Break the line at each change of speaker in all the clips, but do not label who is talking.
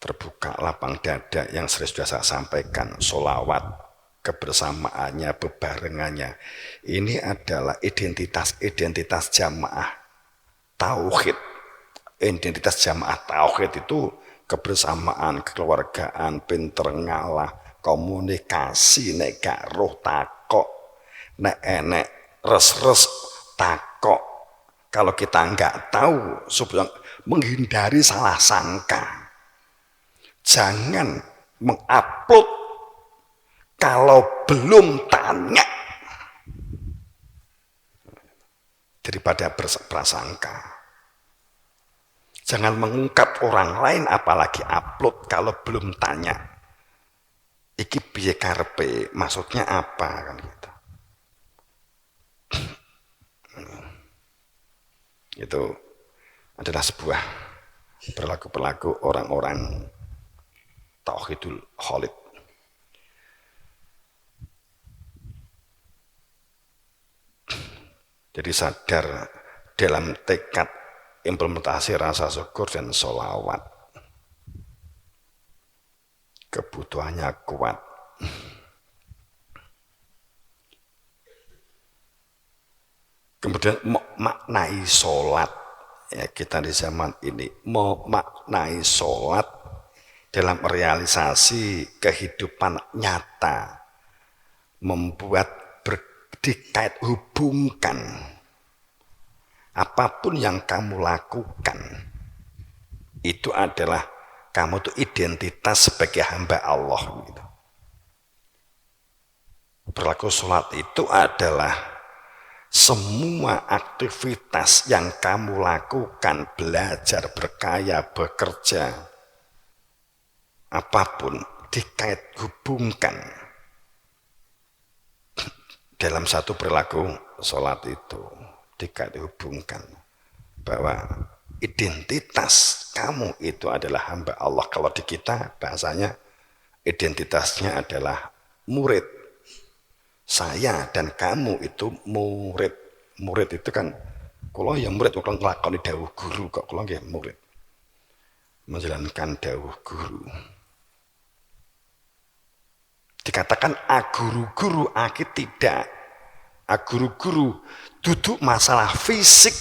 terbuka lapang dada yang sering sudah saya sampaikan, sholawat, kebersamaannya, bebarengannya. Ini adalah identitas jamaah tauhid. Identitas jamaah tauhid itu kebersamaan, kekeluargaan, pinter ngalah, komunikasi, nek gak roh takok, nek enek res-res takok. Kalau kita nggak tahu, supaya menghindari salah sangka. Jangan mengupload kalau belum tanya daripada berprasangka. Jangan mengungkap orang lain apalagi upload kalau belum tanya. Iki piye karepe, maksudnya apa kan gitu. Itu adalah sebuah perilaku-perilaku orang-orang tauhidul khalid. Jadi sadar dalam tekad implementasi rasa syukur dan sholawat. Kebutuhannya kuat. Kemudian maknai sholat. Ya, kita di zaman ini memaknai sholat dalam realisasi kehidupan nyata. Membuat dikait hubungkan apapun yang kamu lakukan itu adalah kamu tuh identitas sebagai hamba Allah gitu. Perilaku sholat itu adalah semua aktivitas yang kamu lakukan, belajar, berkaya, bekerja, apapun dikait hubungkan dalam satu perilaku sholat itu dikait hubungkan bahwa identitas kamu itu adalah hamba Allah. Kalau di kita bahasanya identitasnya adalah murid. Saya dan kamu itu murid. Murid itu kan kalau yang murid kalau ngelakoni dawuh guru kok kalau nggih murid. Menjalankan dawuh guru. Dikatakan aguru-guru, aki tidak. Aguru-guru duduk masalah fisik.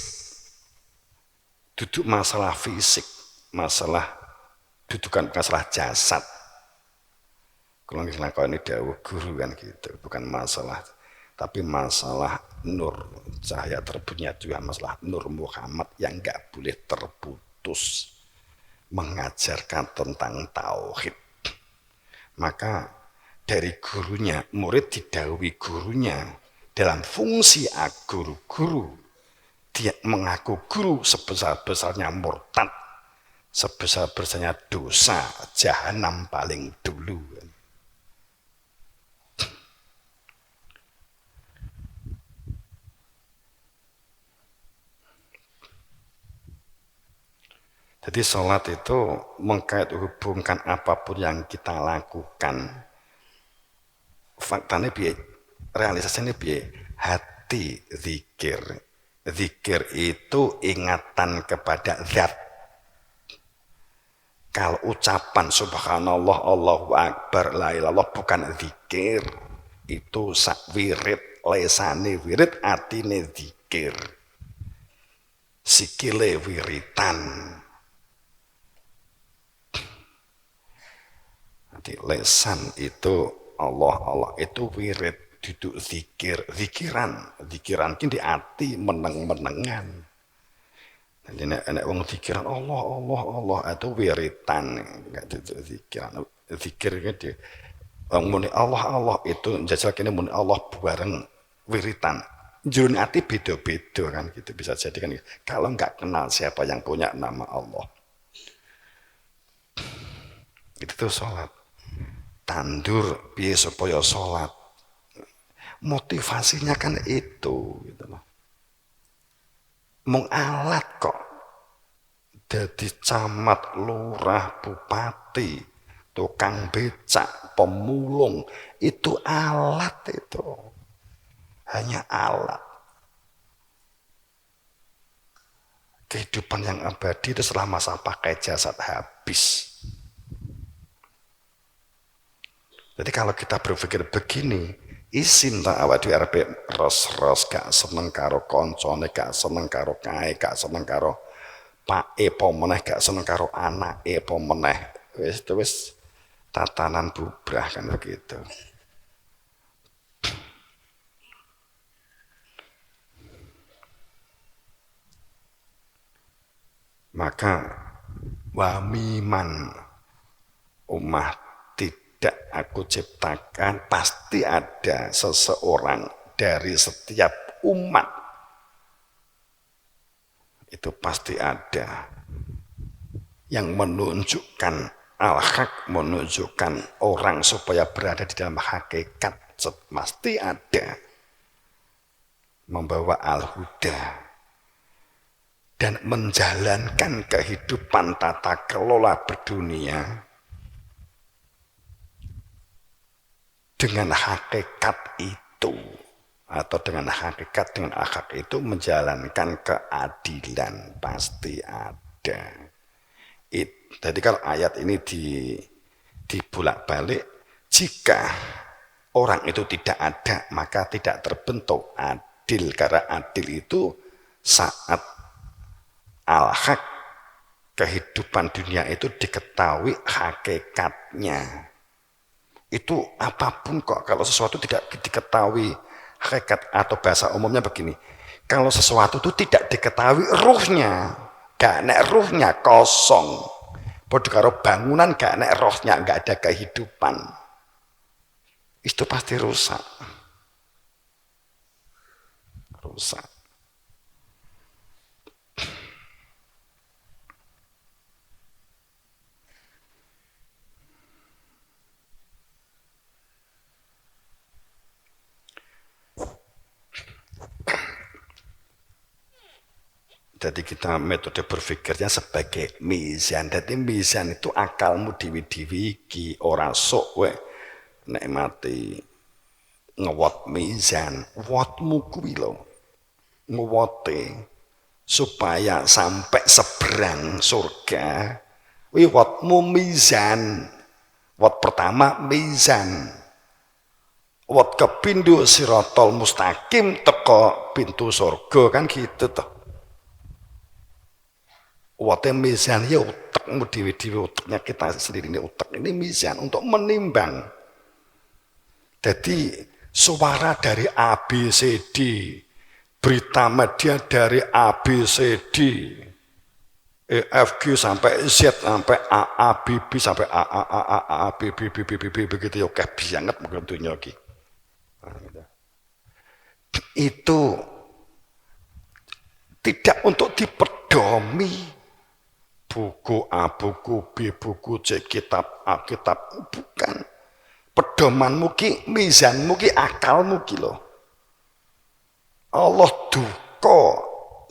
Duduk masalah fisik. Masalah dudukan masalah jasad. Kalau ini dawuh guru kan gitu, bukan masalah. Tapi masalah nur, cahaya terbunya juga masalah nur Muhammad yang enggak boleh terputus. Mengajarkan tentang tauhid. Maka dari gurunya, murid didhawuhi gurunya dalam fungsi guru-guru. Dia mengaku guru sebesar-besarnya murtad, sebesar-besarnya dosa, jahanam paling dulu. Jadi sholat itu mengkait hubungkan apapun yang kita lakukan. Faktanya biar realisasinya biar hati zikir. Zikir itu ingatan kepada zat. Kalau ucapan subhanallah, Allahu Akbar, la ilallah bukan zikir. Itu sak wirid, lesane wirid, atine zikir. Sikile wiritan. Jadi lesan itu Allah itu wirid, duduk zikir, zikiran ini di hati meneng-menengan. Jadi nek wong zikiran Allah itu wiritan, enggak duduk zikiran. Zikir gitu. Wong muni Allah itu jajal kene muni Allah bareng wiritan. Jurun hati beda-beda kan gitu bisa jadi kan. Kalau enggak kenal siapa yang punya nama Allah. Itu tuh sholat. Tandur piye supaya sholat. Motivasinya kan itu gitu loh. Mung alat kok. Jadi camat, lurah, bupati, tukang becak, pemulung, itu alat itu. Hanya alat. Kehidupan yang abadi itu setelah masa pakai jasad habis. Jadi kalau kita berpikir begini, isin tak awak di RP ros-ros gak seneng karo koncone, gak seneng karo kae, gak seneng karo pak pemeneh, gak seneng karo anak pemeneh. Wis tatanan bubrah kan begitu. Maka wamiman ummah tidak aku ciptakan, pasti ada seseorang dari setiap umat. Itu pasti ada yang menunjukkan al-haq, menunjukkan orang supaya berada di dalam hakikat. Pasti ada membawa al-huda dan menjalankan kehidupan tata kelola berdunia dengan hakikat itu, atau dengan hakikat, dengan akhlak itu menjalankan keadilan. Pasti ada. Jadi kalau ayat ini dibulak-balik, jika orang itu tidak ada maka tidak terbentuk adil, karena adil itu saat al-haq, kehidupan dunia itu diketahui hakikatnya. Itu apapun kok, kalau sesuatu tidak diketahui hakikat, atau bahasa umumnya begini, kalau sesuatu itu tidak diketahui ruhnya, gak nek ruhnya kosong. Padha karo bangunan gak nek rohnya, gak ada kehidupan, itu pasti rusak. Jadi kita metode berpikirnya sebagai mizan. Jadi mizan itu akalmu diwi-diwi iki, ora sok we nek mati ngewot mizan. Wotmu kuwi lho, ngewote supaya sampai seberang surga. Wi wotmu mizan. Wot pertama mizan. Wot kepindho sirotol mustaqim teko pintu surga, kan gitu toh. Wate mizan ya utekmu dewi-dewi, uteknya kita sendiri, ini utek ini mizan untuk menimbang. Jadi suara dari A, B, C, D, berita media dari A, B, C, D, E, F, G sampai Z, sampai A, A, B, B, sampai A, A, A, A, A, B, B, B, B, B, B, begitu ya, kayak banget begitu nyoki. Itu tidak untuk dipedomi. Buku A, buku B, buku C, kitab A, kitab bukan. Pedomanmu ki, mizanmu ki, akalmu ki loh. Allah duka,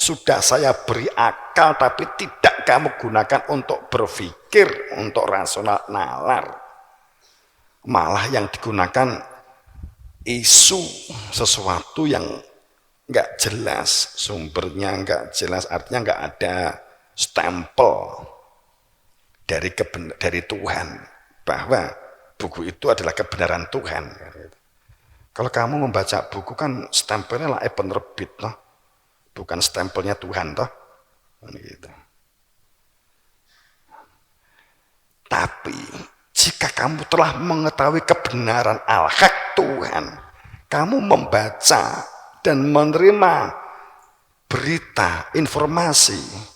sudah saya beri akal tapi tidak kamu gunakan untuk berpikir, untuk rasional nalar. Malah yang digunakan isu sesuatu yang nggak jelas, sumbernya nggak jelas, artinya nggak ada stempel dari Tuhan bahwa buku itu adalah kebenaran Tuhan. Kalau kamu membaca buku kan stempelnya lah penerbit toh, bukan stempelnya Tuhan toh. Gitu. Tapi jika kamu telah mengetahui kebenaran al-haq Tuhan, kamu membaca dan menerima berita, informasi,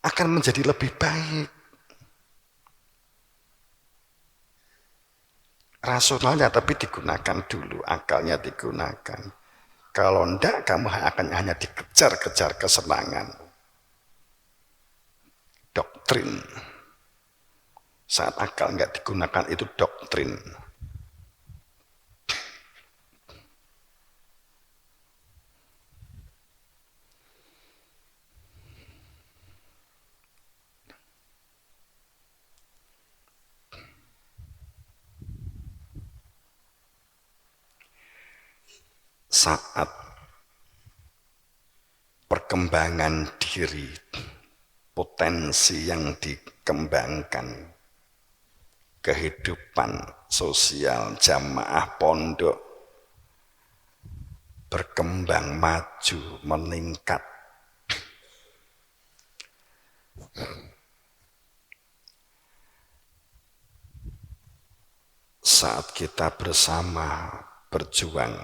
akan menjadi lebih baik. Rasionalnya tapi digunakan dulu, akalnya digunakan. Kalau enggak, kamu akan hanya dikejar-kejar kesenangan. Doktrin. Saat akal enggak digunakan, itu doktrin. Saat perkembangan diri, potensi yang dikembangkan, kehidupan sosial jamaah pondok berkembang maju meningkat. Saat kita bersama berjuang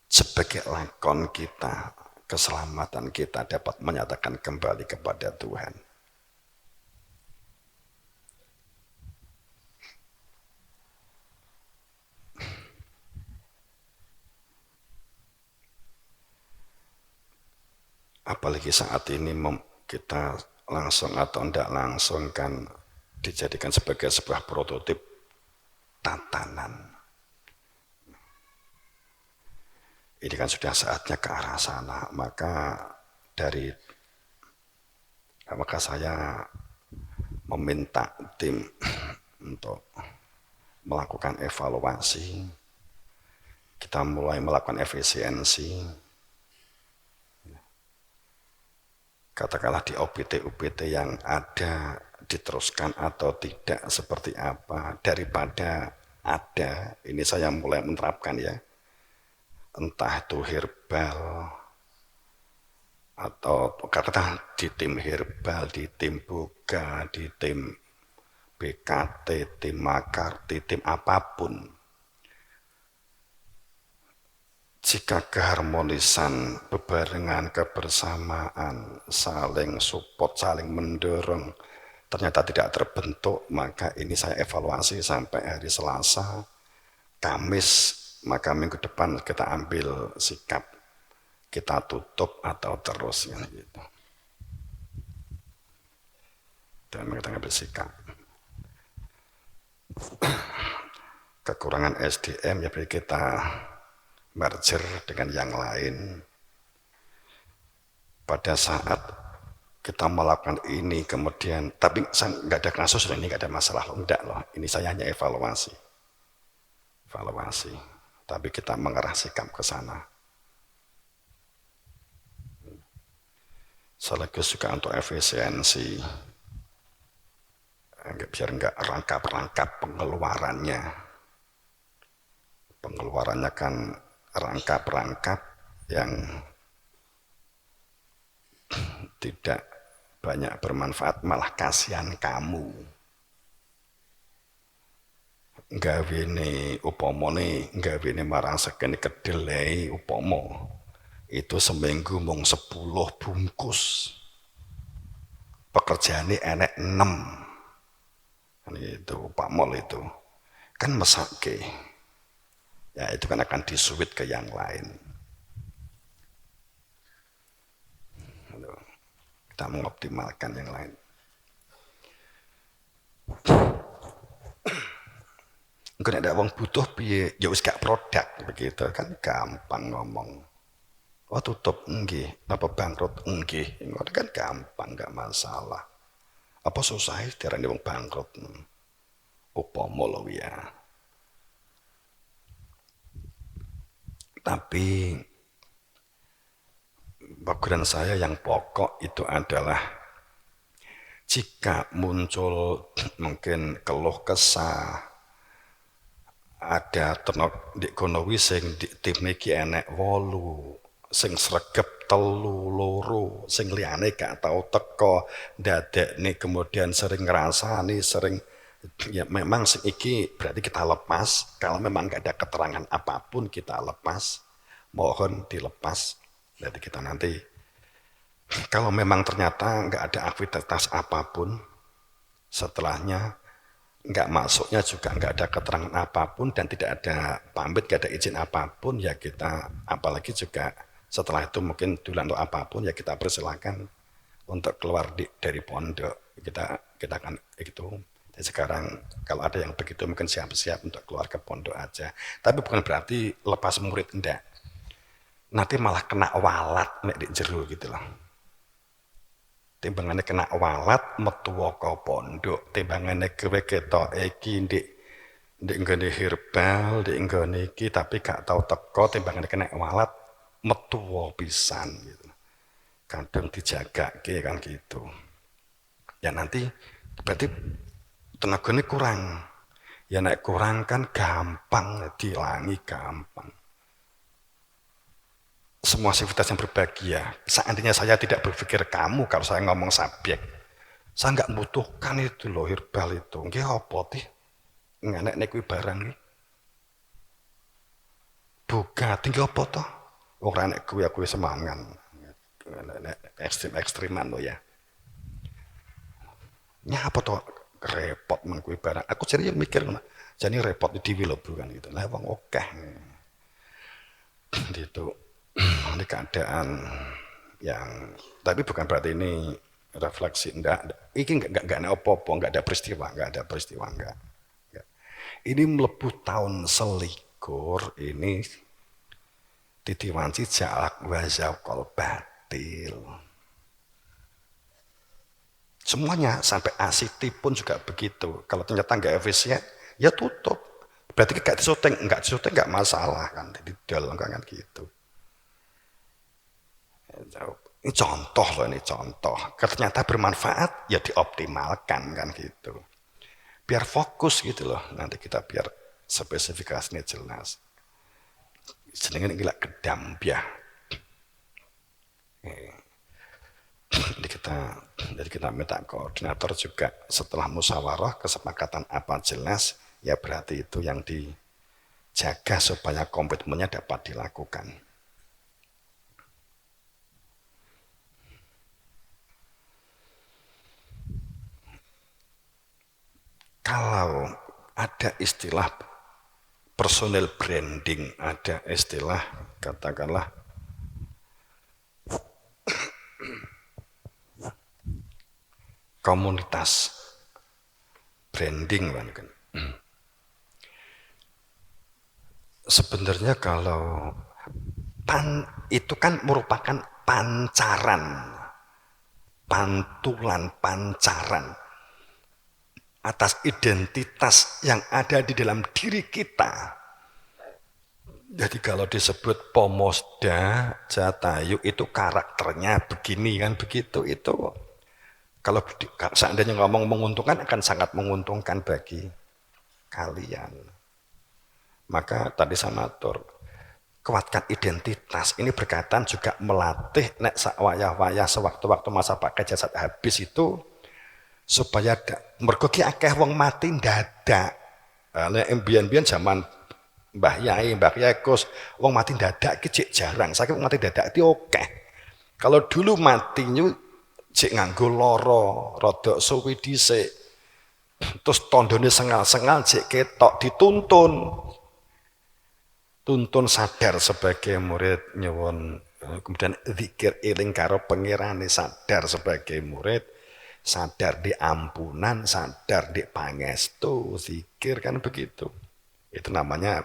sebagai lakon kita, keselamatan kita dapat menyatakan kembali kepada Tuhan. Apalagi saat ini kita langsung atau tidak langsung kan dijadikan sebagai sebuah prototip tatanan. Ini kan sudah saatnya ke arah sana, maka saya meminta tim untuk melakukan evaluasi. Kita mulai melakukan efisiensi. Katakanlah di OPT-UPT yang ada diteruskan atau tidak seperti apa. Daripada ada, ini saya mulai menerapkan ya. Entah itu herbal, atau katakanlah di tim herbal, di tim boga, di tim BKT, tim makar, di tim apapun. Jika keharmonisan, bebarengan, kebersamaan, saling support, saling mendorong, ternyata tidak terbentuk, maka ini saya evaluasi sampai hari Selasa, Kamis, maka minggu depan kita ambil sikap, kita tutup atau terus gitu. Dan kita ambil sikap. Kekurangan SDM ya beri kita merger dengan yang lain. Pada saat kita melakukan ini kemudian, tapi nggak ada kasus ini, nggak ada masalah loh, enggak loh. Ini saya hanya evaluasi. Tapi kita mengarah sikap ke sana. Sekaligus juga untuk efisiensi, biar nggak rangkap-rangkap pengeluarannya. Pengeluarannya kan rangkap-rangkap yang tidak banyak bermanfaat, malah kasihan kamu. Gawene upamane gawene marang sekene kedelai upama itu seminggu mung 10 bungkus. Pekerjaannya enek 6. Itu upamol itu kan mesake. Ya itu kan akan disuit ke yang lain. Kita mengoptimalkan yang lain. Enggak ada wong butuh piye, ya wis gak produk begitu kan gampang ngomong. Oh tutup nggih, apa bangkrut nggih, ngono kan gampang, gak masalah. Apa susah diarani wong bangkrut? Upama lho ya. Tapi background saya yang pokok itu adalah jika muncul mungkin keluh kesah, ada tenok di kono sing di tim iki enek 8, sing sregep 3, 2, sing liyane gak tau teko, ndadekne kemudian sering ngrasani, sering ya memang iki berarti kita lepas. Kalau memang gak ada keterangan apapun kita lepas, mohon dilepas. Jadi kita nanti kalau memang ternyata gak ada aktivitas apapun setelahnya, gak masuknya juga gak ada keterangan apapun dan tidak ada pamit, gak ada izin apapun, ya kita apalagi juga setelah itu mungkin tulang atau apapun ya kita persilakan untuk keluar dari pondok. Kita akan itu. Jadi sekarang kalau ada yang begitu mungkin siap-siap untuk keluar ke pondok aja. Tapi bukan berarti lepas murid, enggak. Nanti malah kena walat nek di jero gitu loh. Timbangannya kena walat metu ke pondok, timbangannya kowe ketok iki ndek nggone herbal, ndek nggone iki tapi gak tau teko, timbangannya kena walat metu pisan gitu. Kadang dijagake kan gitu. Ya nanti berarti tenaganya kurang. Ya nek kurang kan gampang dihilangi, gampang. Semua aktivitas yang berbahagia. Seandainya saya tidak berpikir kamu, kalau saya ngomong subjek, saya nggak membutuhkan itu loh, herbal itu. Nggih apa tih? Nggak nek kuwi barang iki. Buka tinggal apa toh? Ora nek kuwi aku semangan. Nek ekstrim-ekstriman lo ya. Nyapa toh repot men kuwi barang. Aku serius mikir ngono. Jadi repot di dhewe lho bukan gitu. Lah wong akeh. Gitu. Ini keadaan yang tapi bukan berarti ini refleksi enggak. Ini enggak ada apa-apa, enggak ada peristiwa enggak. Ini melebu tahun selikur ini titiwansi jalak wazakol batil. Semuanya sampai ACT pun juga begitu. Kalau ternyata enggak efisien, ya tutup. Berarti enggak disyuting enggak masalah kan. Di dalam kan gitu. Ini contoh loh, ini contoh. Ternyata bermanfaat, ya dioptimalkan kan gitu. Biar fokus gitu loh, nanti kita biar spesifikasinya jelas. Jenenge gila gedambiah. Jadi kita minta koordinator juga setelah musyawarah kesepakatan apa jelas, ya berarti itu yang dijaga supaya komitmennya dapat dilakukan. Kalau ada istilah personal branding, ada istilah katakanlah komunitas branding kan. Sebenarnya kalau itu kan merupakan pancaran, pancaran atas identitas yang ada di dalam diri kita. Jadi kalau disebut Pomosda Jatayu itu karakternya begini kan begitu itu. Kalau seandainya ngomong menguntungkan akan sangat menguntungkan bagi kalian. Maka tadi sama atur kuatkan identitas ini berkaitan juga melatih nek wayah-wayah sewaktu-waktu masa pakai jasad habis itu supaya mergo ki akeh wong mati ndadak. Nek mbiyen-mbiyen zaman Mbah Yai, Mbah Yekus, wong mati ndadak ki cek jarang. Saiki wong mati ndadak iki akeh. Kalau dulu matinya cek nganggo lara, rada suwi dhisik. Terus tandane sengal-sengal cek ketok dituntun. Tuntun sadar sebagai murid nyuwun kemudian zikir eling karo pengirane sadar sebagai murid sadar di ampunan, sadar di pangestu, zikir kan begitu. Itu namanya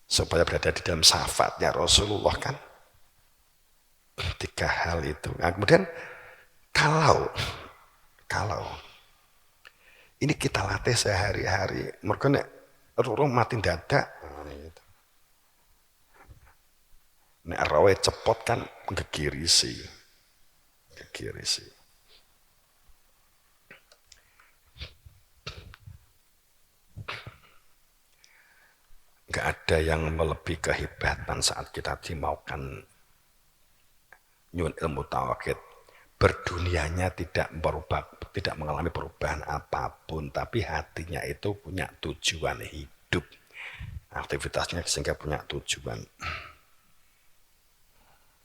supaya berada di dalam syafaatnya Rasulullah kan. Tiga hal itu. Nah, kemudian kalau ini kita latih sehari-hari, mergo nek rurung mati dadak, nek rawe cepot kan gegirisi. Gak ada yang melebihi kehebatan saat kita dimaukan nyun ilmu tauhid. Berdunianya tidak mengalami perubahan apapun, tapi hatinya itu punya tujuan hidup. Aktivitasnya sehingga punya tujuan.